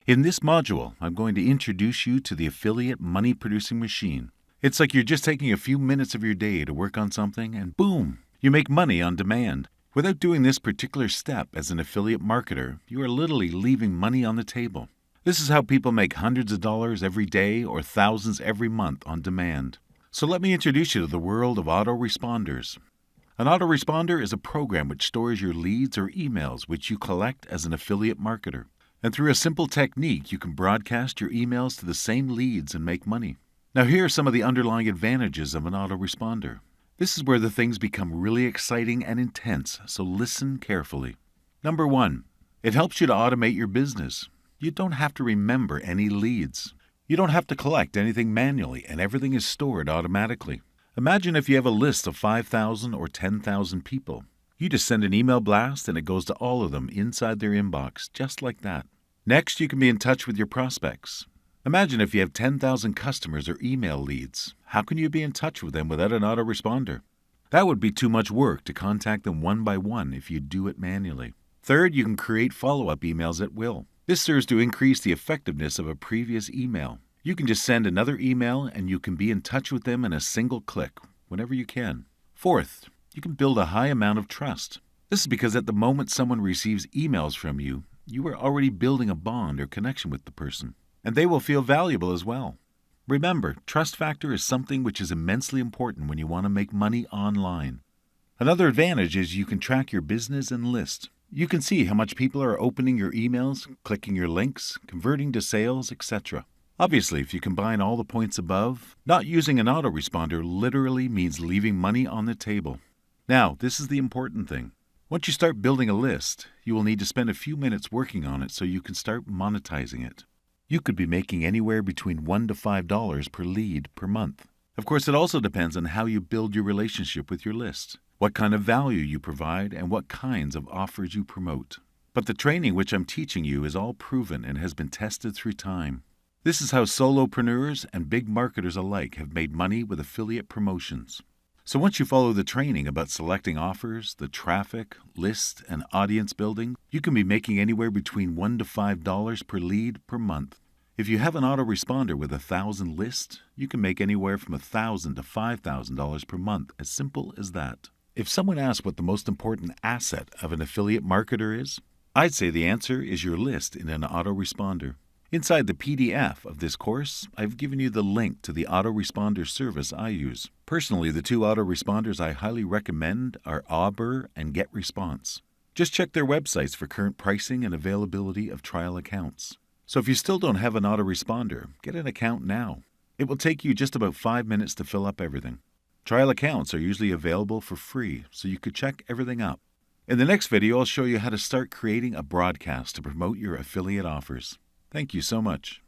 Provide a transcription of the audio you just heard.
In this module, I'm going to introduce you to the affiliate money producing machine. It's like you're just taking a few minutes of your day to work on something and boom, you make money on demand. Without doing this particular step as an affiliate marketer, you are literally leaving money on the table. This is how people make hundreds of dollars every day or thousands every month on demand. So let me introduce you to the world of autoresponders. An autoresponder is a program which stores your leads or emails which you collect as an affiliate marketer. And through a simple technique, you can broadcast your emails to the same leads and make money. Now here are some of the underlying advantages of an autoresponder. This is where the things become really exciting and intense, so listen carefully. Number 1, it helps you to automate your business. You don't have to remember any leads. You don't have to collect anything manually, and everything is stored automatically. Imagine if you have a list of 5,000 or 10,000 people. You just send an email blast and it goes to all of them inside their inbox, just like that. Next, you can be in touch with your prospects. Imagine if you have 10,000 customers or email leads. How can you be in touch with them without an autoresponder? That would be too much work to contact them one by one if you do it manually. Third, you can create follow-up emails at will. This serves to increase the effectiveness of a previous email. You can just send another email and you can be in touch with them in a single click, whenever you can. Fourth, you can build a high amount of trust. This is because at the moment someone receives emails from you, you are already building a bond or connection with the person, and they will feel valuable as well. Remember, trust factor is something which is immensely important when you want to make money online. Another advantage is you can track your business and list. You can see how much people are opening your emails, clicking your links, converting to sales, etc. Obviously, if you combine all the points above, not using an autoresponder literally means leaving money on the table. Now, this is the important thing. Once you start building a list, you will need to spend a few minutes working on it so you can start monetizing it. You could be making anywhere between $1 to $5 per lead per month. Of course, it also depends on how you build your relationship with your list, what kind of value you provide, and what kinds of offers you promote. But the training which I'm teaching you is all proven and has been tested through time. This is how solopreneurs and big marketers alike have made money with affiliate promotions. So once you follow the training about selecting offers, the traffic, list, and audience building, you can be making anywhere between $1 to $5 per lead per month. If you have an autoresponder with 1,000 lists, you can make anywhere from $1,000 to $5,000 per month, as simple as that. If someone asks what the most important asset of an affiliate marketer is, I'd say the answer is your list in an autoresponder. Inside the PDF of this course, I've given you the link to the autoresponder service I use. Personally, the two autoresponders I highly recommend are Auber and GetResponse. Just check their websites for current pricing and availability of trial accounts. So if you still don't have an autoresponder, get an account now. It will take you just about 5 minutes to fill up everything. Trial accounts are usually available for free, so you could check everything up. In the next video, I'll show you how to start creating a broadcast to promote your affiliate offers. Thank you so much.